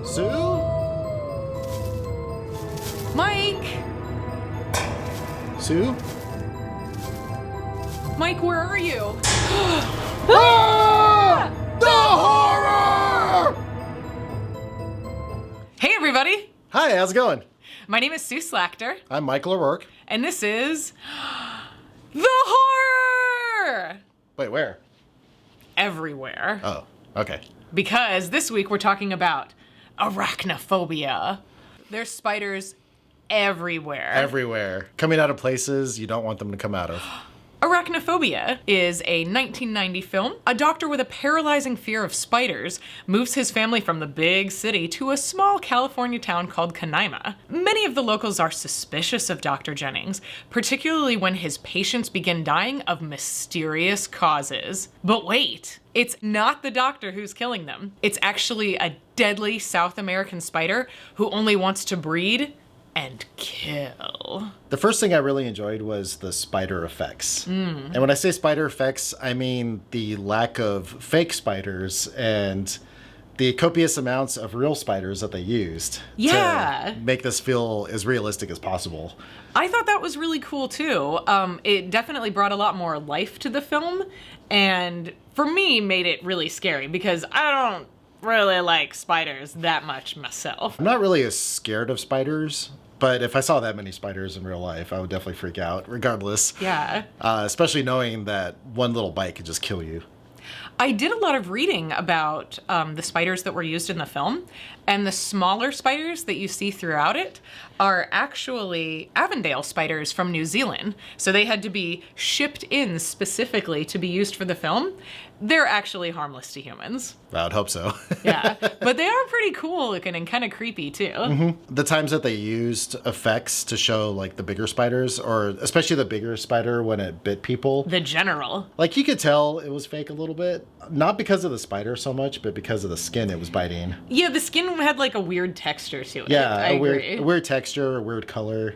Sue? Mike! Sue? Mike, where are you? Ah! The horror! Hey, everybody! Hi, how's it going? My name is Kris Slakter, I'm Michael O'Rourke. and this is the horror! Wait, where? Everywhere. Oh, okay. Because this week we're talking about arachnophobia. There's spiders everywhere. Everywhere. Coming out of places you don't want them to come out of. Arachnophobia is a 1990 film. A doctor with a paralyzing fear of spiders moves his family from the big city to a small California town called Canaima. Many of the locals are suspicious of Dr. Jennings, particularly when his patients begin dying of mysterious causes. But wait, it's not the doctor who's killing them. It's actually a deadly South American spider who only wants to breed and kill. The first thing I really enjoyed was the spider effects. And when I say spider effects, I mean the lack of fake spiders and the copious amounts of real spiders that they used to make this feel as realistic as possible. I thought that was really cool too. It definitely brought a lot more life to the film, and for me made it really scary because I don't really like spiders that much myself. I'm not really as scared of spiders, but if I saw that many spiders in real life, I would definitely freak out regardless. Yeah. Especially knowing that one little bite could just kill you. I did a lot of reading about the spiders that were used in the film, and the smaller spiders that you see throughout it are actually Avondale spiders from New Zealand. So they had to be shipped in specifically to be used for the film. They're actually harmless to humans. I would hope so. Yeah, but they are pretty cool looking and kind of creepy too. The times that they used effects to show like the bigger spiders, or especially the bigger spider when it bit people. The general. Like you could tell it was fake a little bit. Not because of the spider so much, but because of the skin it was biting. Yeah, the skin had like a weird texture to it. Yeah, I agree. a weird texture, a weird color.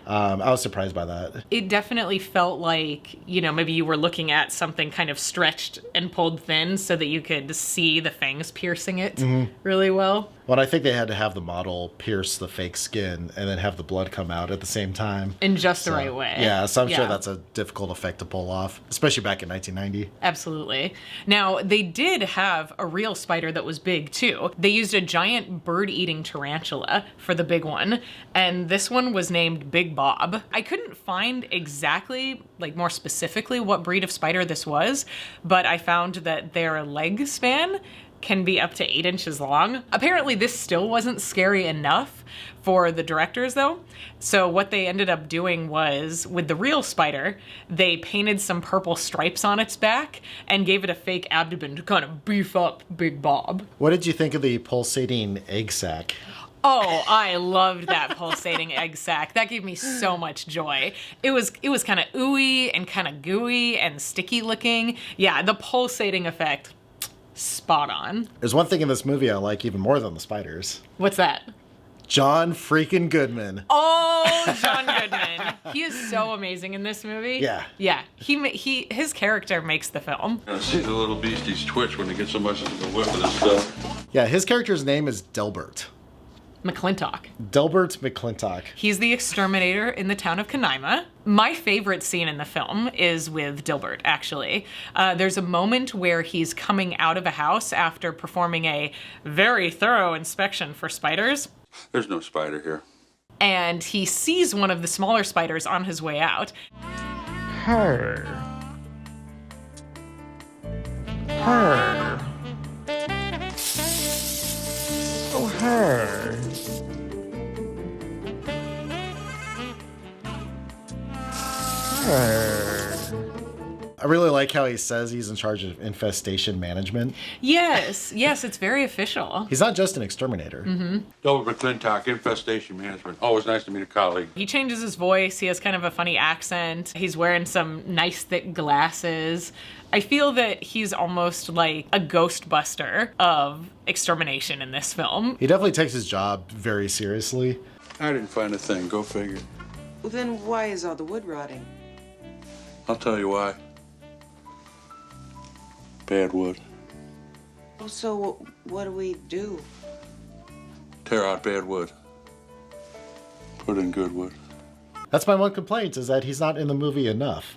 I was surprised by that. It definitely felt like, you know, maybe you were looking at something kind of stretched and pulled thin so that you could see the fangs piercing it really well. Well, I think they had to have the model pierce the fake skin and then have the blood come out at the same time. In just the right way. Yeah, so I'm sure that's a difficult effect to pull off, especially back in 1990. Absolutely. Now, they did have a real spider that was big too. They used a giant bird-eating tarantula for the big one, and this one was named Big Bob. I couldn't find exactly, like more specifically, what breed of spider this was, but I found that their leg span can be up to 8 inches long. Apparently this still wasn't scary enough for the directors though. So what they ended up doing was, with the real spider, they painted some purple stripes on its back and gave it a fake abdomen to kind of beef up Big Bob. What did you think of the pulsating egg sac? Oh, I loved that pulsating egg sac. That gave me so much joy. It was kind of ooey and kind of gooey and sticky looking. Yeah, the pulsating effect, spot on. There's one thing in this movie I like even more than the spiders. What's that? John freaking Goodman. Oh, John Goodman. He is so amazing in this movie. Yeah. Yeah. His character makes the film. I see the little beasties twitch when they get so much into the whip of this stuff. Yeah, his character's name is Dilbert. McClintock. Dilbert McClintock. He's the exterminator in the town of Canaima. My favorite scene in the film is with Dilbert, actually. There's a moment where he's coming out of a house after performing a very thorough inspection for spiders. There's no spider here. And he sees one of the smaller spiders on his way out. Her. Her. Oh, her. I really like how he says he's in charge of infestation management. Yes, it's very official. He's not just an exterminator. Dilbert McClintock, Infestation Management. Always nice to meet a colleague. He changes his voice. He has kind of a funny accent. He's wearing some nice thick glasses. I feel that he's almost like a Ghostbuster of extermination in this film. He definitely takes his job very seriously. I didn't find a thing. Go figure. Well, then why is all the wood rotting? I'll tell you why. Bad wood. Well, so what do we do? Tear out bad wood. Put in good wood. That's my one complaint, is that he's not in the movie enough.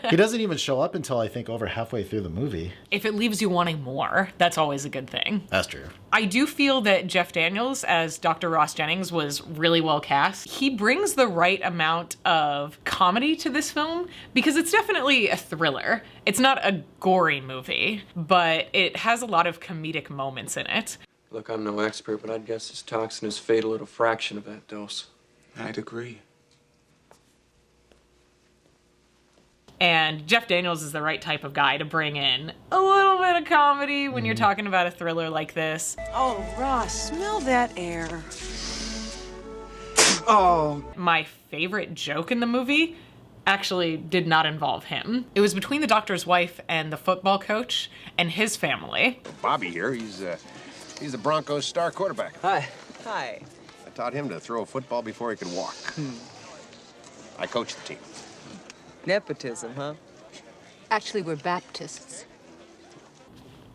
He doesn't even show up until I think over halfway through the movie. If it leaves you wanting more, that's always a good thing. That's true. I do feel that Jeff Daniels as Dr. Ross Jennings was really well cast. He brings the right amount of comedy to this film because it's definitely a thriller. It's not a gory movie, but it has a lot of comedic moments in it. Look, I'm no expert, but I'd guess this toxin is fatal at a fraction of that dose. I'd agree. And Jeff Daniels is the right type of guy to bring in a little bit of comedy when you're talking about a thriller like this. Oh, Ross, smell that air. Oh. My favorite joke in the movie actually did not involve him. It was between the doctor's wife and the football coach and his family. Bobby here, he's the Broncos' star quarterback. Hi. Hi. I taught him to throw a football before he could walk. I coached the team. Nepotism, huh? Actually, we're Baptists.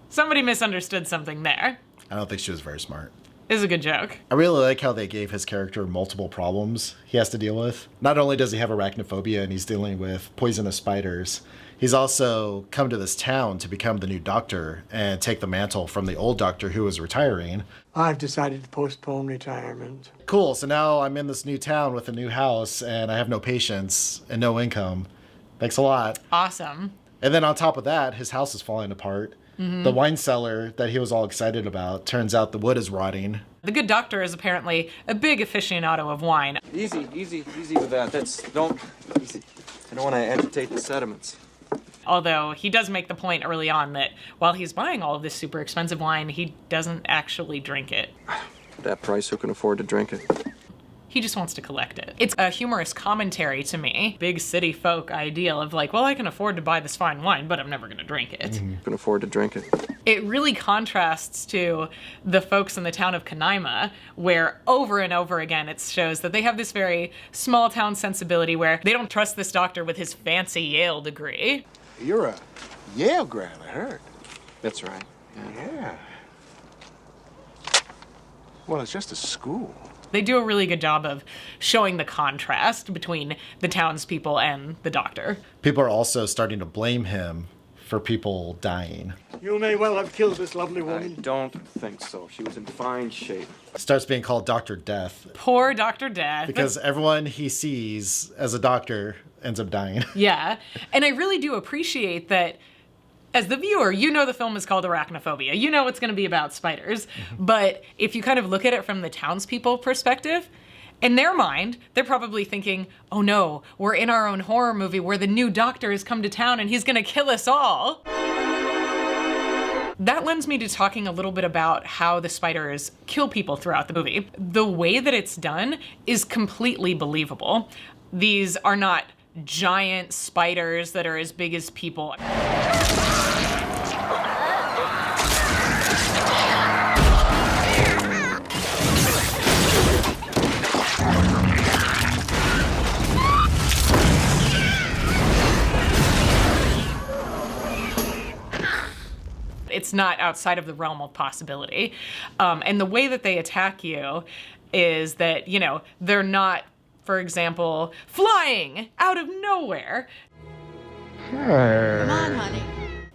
Somebody misunderstood something there. I don't think she was very smart. It was a good joke. I really like how they gave his character multiple problems he has to deal with. Not only does he have arachnophobia and he's dealing with poisonous spiders, he's also come to this town to become the new doctor and take the mantle from the old doctor who was retiring. I've decided to postpone retirement. Cool, so now I'm in this new town with a new house and I have no patients and no income. Thanks a lot. Awesome. And then on top of that, his house is falling apart. The wine cellar that he was all excited about, turns out the wood is rotting. The good doctor is apparently a big aficionado of wine. Easy with that. Easy. I don't want to agitate the sediments. Although he does make the point early on that while he's buying all of this super expensive wine, he doesn't actually drink it. At that price, who can afford to drink it? He just wants to collect it. It's a humorous commentary to me. Big city folk ideal of like, well, I can afford to buy this fine wine, but I'm never gonna drink it. Who can afford to drink it? It really contrasts to the folks in the town of Canaima, where over and over again it shows that they have this very small town sensibility where they don't trust this doctor with his fancy Yale degree. You're a Yale grad, I heard. That's right. Yeah. Well, it's just a school. They do a really good job of showing the contrast between the townspeople and the doctor. People are also starting to blame him for people dying. You may well have killed this lovely I woman. don't think so. She was in fine shape. Starts being called Dr. Death Poor Dr. Death. because everyone he sees as a doctor ends up dying. Yeah, and I really do appreciate that as the viewer, you know the film is called Arachnophobia. You know it's going to be about spiders. But if you kind of look at it from the townspeople perspective, in their mind, they're probably thinking, oh no, we're in our own horror movie where the new doctor has come to town and he's going to kill us all. That lends me to talking a little bit about how the spiders kill people throughout the movie. The way that it's done is completely believable. These are not giant spiders that are as big as people. It's not outside of the realm of possibility. And the way that they attack you is that, you know, they're not, for example, flying out of nowhere. Come on, honey.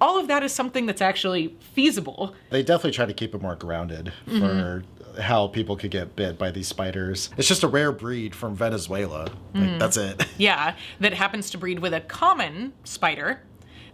All of that is something that's actually feasible. They definitely try to keep it more grounded for how people could get bit by these spiders. It's just a rare breed from Venezuela. Like, that's it. Yeah, that happens to breed with a common spider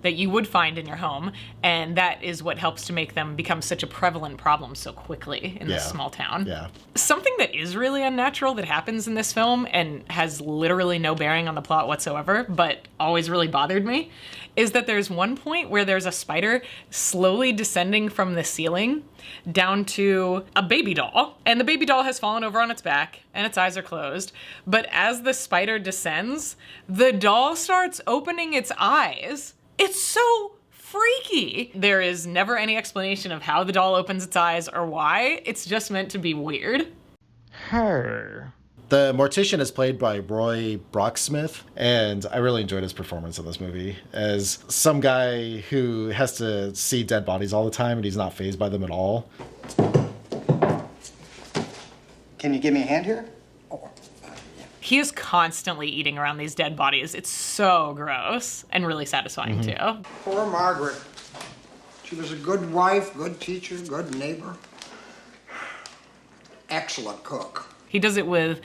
that you would find in your home, and that is what helps to make them become such a prevalent problem so quickly in this small town. Yeah. Something that is really unnatural that happens in this film and has literally no bearing on the plot whatsoever, but always really bothered me, is that there's one point where there's a spider slowly descending from the ceiling down to a baby doll, and the baby doll has fallen over on its back and its eyes are closed, but as the spider descends, the doll starts opening its eyes. It's so freaky. There is never any explanation of how the doll opens its eyes or why. It's just meant to be weird. The mortician is played by Roy Brocksmith, and I really enjoyed his performance in this movie as some guy who has to see dead bodies all the time and he's not fazed by them at all. Can you give me a hand here? He is constantly eating around these dead bodies. It's so gross and really satisfying too. Poor Margaret. She was a good wife, good teacher, good neighbor. Excellent cook. He does it with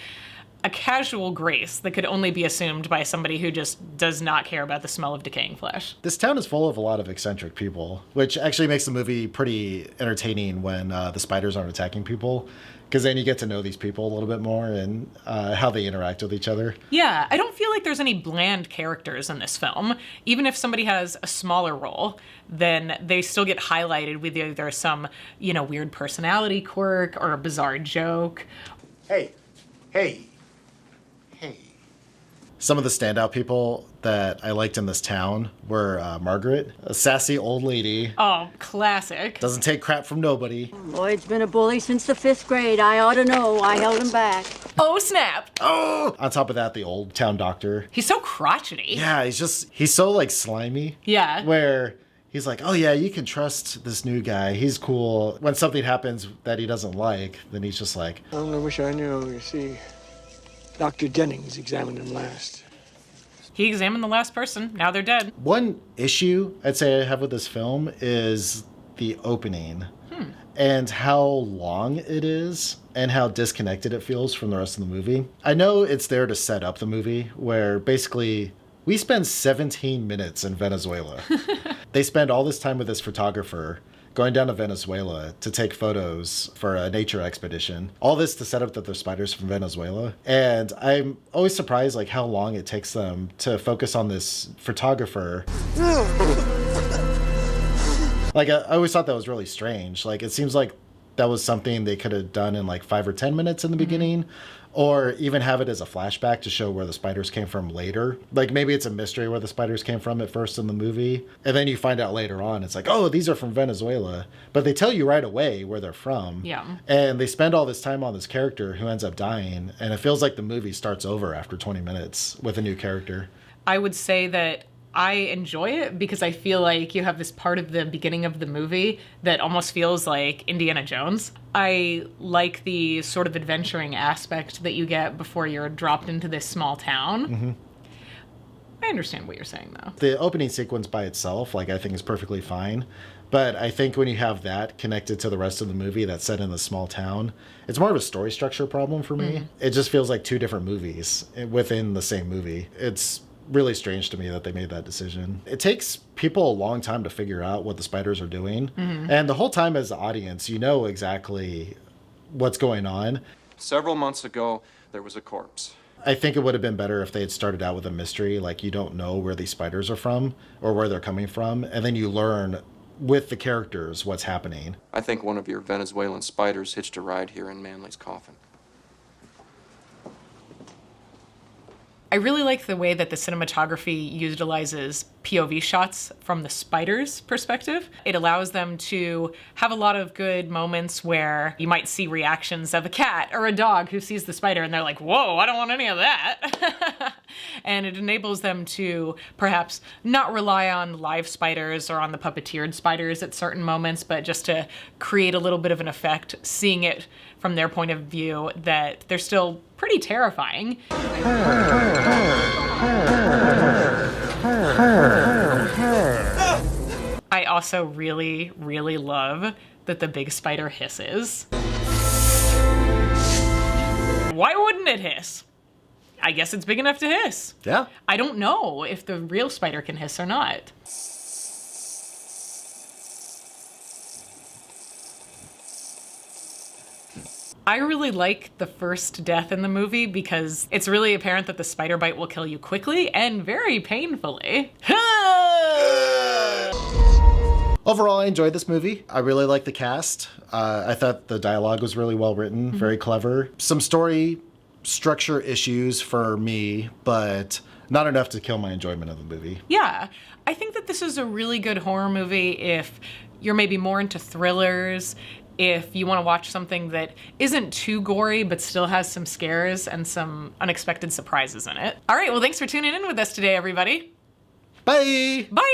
a casual grace that could only be assumed by somebody who just does not care about the smell of decaying flesh. This town is full of a lot of eccentric people, which actually makes the movie pretty entertaining when the spiders aren't attacking people, because then you get to know these people a little bit more and how they interact with each other. Yeah, I don't feel like there's any bland characters in this film. Even if somebody has a smaller role, then they still get highlighted with either some, weird personality quirk or a bizarre joke. Hey. Some of the standout people that I liked in this town were Margaret, a sassy old lady. Oh, classic. Doesn't take crap from nobody. Lloyd's been a bully since the 5th grade. I ought to know. I held him back. Oh, snap. Oh! On top of that, the old town doctor. He's so crotchety. Yeah, he's so like slimy. Yeah. Where he's like, oh yeah, you can trust this new guy. He's cool. When something happens that he doesn't like, then he's just like, I wish I knew. You see, Dr. Jennings examined him last. He examined the last person. Now they're dead. One issue I'd say I have with this film is the opening and how long it is and how disconnected it feels from the rest of the movie. I know it's there to set up the movie, where basically we spend 17 minutes in Venezuela. They spend all this time with this photographer going down to Venezuela to take photos for a nature expedition. All this to set up that they're spiders from Venezuela. And I'm always surprised like how long it takes them to focus on this photographer. Like I always thought that was really strange. Like it seems like that was something they could have done in like 5 or 10 minutes in the beginning, or even have it as a flashback to show where the spiders came from later. Like maybe it's a mystery where the spiders came from at first in the movie, and then you find out later on it's like, oh, these are from Venezuela, but they tell you right away where they're from. Yeah. And they spend all this time on this character who ends up dying, and it feels like the movie starts over after 20 minutes with a new character. I would say that I enjoy it because I feel like you have this part of the beginning of the movie that almost feels like Indiana Jones. I like the sort of adventuring aspect that you get before you're dropped into this small town. I understand what you're saying, though. The opening sequence by itself, like, I think is perfectly fine. But I think when you have that connected to the rest of the movie that's set in the small town, it's more of a story structure problem for me. It just feels like two different movies within the same movie. It's really strange to me that they made that decision. It takes people a long time to figure out what the spiders are doing. And the whole time as the audience, you know exactly what's going on. Several months ago, there was a corpse. I think it would have been better if they had started out with a mystery, like you don't know where these spiders are from or where they're coming from, and then you learn with the characters what's happening. I think one of your Venezuelan spiders hitched a ride here in Manley's coffin. I really like the way that the cinematography utilizes POV shots from the spider's perspective. It allows them to have a lot of good moments where you might see reactions of a cat or a dog who sees the spider and they're like, whoa, I don't want any of that. And it enables them to perhaps not rely on live spiders or on the puppeteered spiders at certain moments, but just to create a little bit of an effect, seeing it from their point of view, that they're still pretty terrifying. I also really, really love that the big spider hisses. Why wouldn't it hiss? I guess it's big enough to hiss. Yeah. I don't know if the real spider can hiss or not. I really like the first death in the movie because it's really apparent that the spider bite will kill you quickly and very painfully. Overall, I enjoyed this movie. I really liked the cast. I thought the dialogue was really well written, very clever. Some story structure issues for me, but not enough to kill my enjoyment of the movie. Yeah, I think that this is a really good horror movie if you're maybe more into thrillers, if you want to watch something that isn't too gory but still has some scares and some unexpected surprises in it. All right, well, thanks for tuning in with us today, everybody. Bye! Bye!